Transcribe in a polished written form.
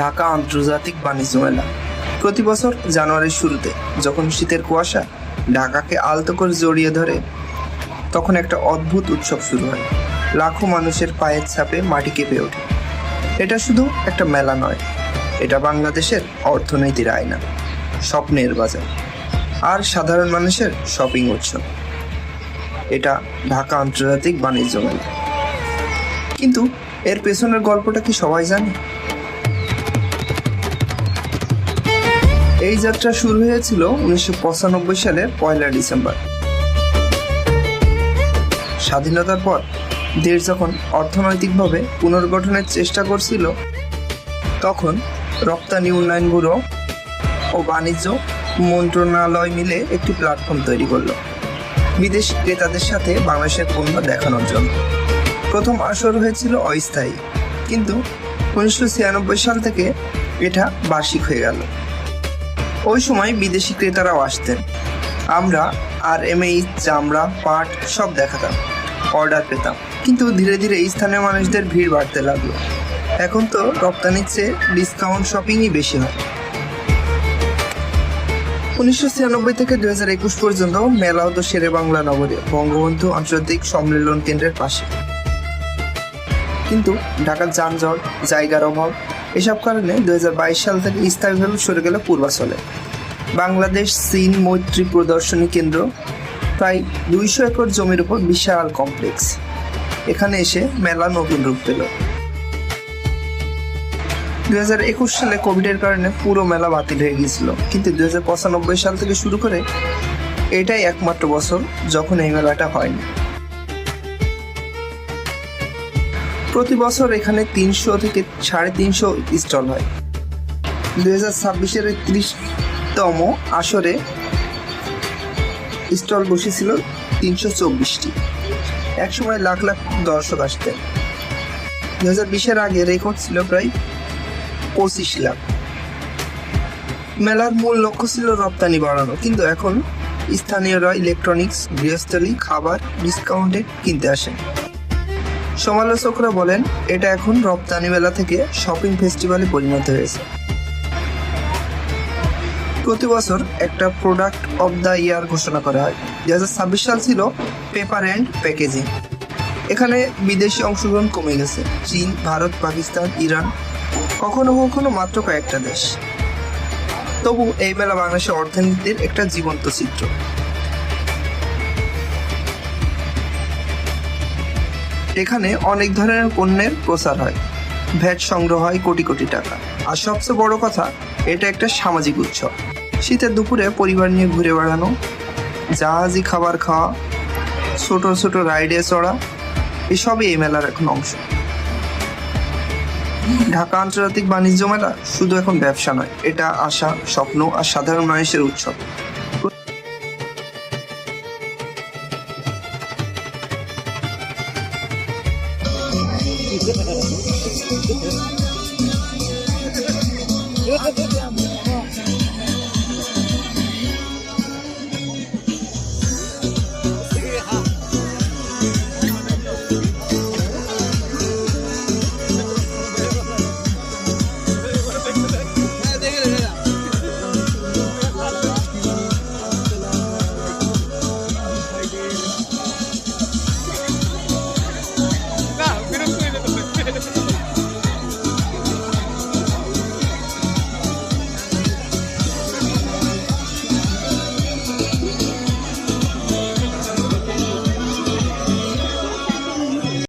ঢাকা আন্তর্জাতিক বাণিজ্য মেলা প্রতি বছর জানুয়ারির শুরুতে যখন শীতের কুয়াশা ঢাকাকে আলতো করে জড়িয়ে ধরে, তখন একটা অদ্ভুত উৎসব শুরু হয়। লাখো মানুষের পায়ের ছাপে মাটি কেঁপে ওঠে। এটা শুধু একটা মেলা নয়, এটা বাংলাদেশের অর্থনীতির আয়না, স্বপ্নের বাজার আর সাধারণ মানুষের শপিং উৎসব। এটা ঢাকা আন্তর্জাতিক বাণিজ্য মেলা। কিন্তু এর পেছনের গল্পটা কি সবাই জানে? এই যাত্রা শুরু হয়েছিল 1995 সালের 1 ডিসেম্বর। স্বাধীনতার পর দেশ যখন অর্থনৈতিকভাবে পুনর্গঠনের চেষ্টা করছিল, তখন রপ্তানি উন্নয়ন ব্যুরো ও বাণিজ্য মন্ত্রণালয় মিলে একটি প্ল্যাটফর্ম তৈরি করলো বিদেশি ক্রেতাদের সাথে বাংলাদেশের পণ্য দেখানোর জন্য। প্রথম আসর হয়েছিল অস্থায়ী, কিন্তু 1996 সাল থেকে এটা বার্ষিক হয়ে গেল। ওই সময় বিদেশি ক্রেতারাও আসতেন। আমরা RMA, চামড়া, পাট সব দেখাতাম, অর্ডার পেতাম। কিন্তু ধীরে ধীরে স্থানীয় মানুষদের ভিড় বাড়তে লাগলো। এখন তো রপ্তানির চেয়ে ডিসকাউন্ট শপিংই বেশি হয়। 1996 থেকে 2021 পর্যন্ত মেলা হতো শেরে বাংলা নগরে, বঙ্গবন্ধু আন্তর্জাতিক সম্মেলন কেন্দ্রের পাশে। কিন্তু ঢাকার যানজট, জায়গার অভাব, এসব কারণে 2022 সাল থেকে স্থায়ীভাবে সরে গেল পূর্বাচলে। বাংলাদেশ চীন মৈত্রী প্রদর্শনী কেন্দ্র, প্রায় 200 একর জমির উপর বিশাল কমপ্লেক্স। এখানে এসে মেলা নতুন রূপ পেল। 2021 সালে কোভিডের কারণে পুরো মেলা বাতিল হয়ে গিয়েছিল, কিন্তু 2095 সাল থেকে শুরু করে এটাই একমাত্র বছর যখন এই মেলাটা হয়নি। প্রতি বছর এখানে 300 থেকে 350 স্টল হয়। 2026-এর 30তম আসরে স্টল বসেছিল 324টি। একসময় লাখ লাখ দর্শক আসতেন। 2020-এর আগে রেকর্ড ছিল প্রায় 25 লাখ। মেলার মূল লক্ষ্য ছিল রপ্তানি বাড়ানো, কিন্তু এখন স্থানীয়রা ইলেকট্রনিক্স, গৃহস্থলী, খাবার ডিসকাউন্টে কিনতে আসেন। সমালোচকরা বলেন এটা এখন রপ্তানি মেলা থেকে শপিং ফেস্টিভ্যালে পরিণত হয়েছে। প্রতি বছর একটা প্রোডাক্ট অফ দ্য ইয়ার ঘোষণা করা হয়। 2026 সাল ছিল পেপার অ্যান্ড প্যাকেজিং। এখানে বিদেশি অংশগ্রহণ কমে গেছে। চীন, ভারত, পাকিস্তান, ইরান, কখনো কখনো মাত্র কয়েকটা দেশ। তবু এই মেলা বাংলাদেশের অর্থনীতির একটা জীবন্ত চিত্র। এখানে অনেক ধরনের পণ্যের প্রচার হয়, ভ্যাট সংগ্রহ হয় কোটি কোটি টাকা। আর সবচেয়ে বড় কথা, এটা একটা সামাজিক উৎসব। শীতের দুপুরে পরিবার নিয়ে ঘুরে বেড়ানো, জাহাজি খাবার খাওয়া, ছোট ছোট রাইডে চড়া, এসবই এই মেলার এখন অংশ। ঢাকা আন্তর্জাতিক বাণিজ্য মেলা শুধু এখন ব্যবসা নয়, এটা আশা, স্বপ্ন আর সাধারণ মানুষের উৎসব। Yeah.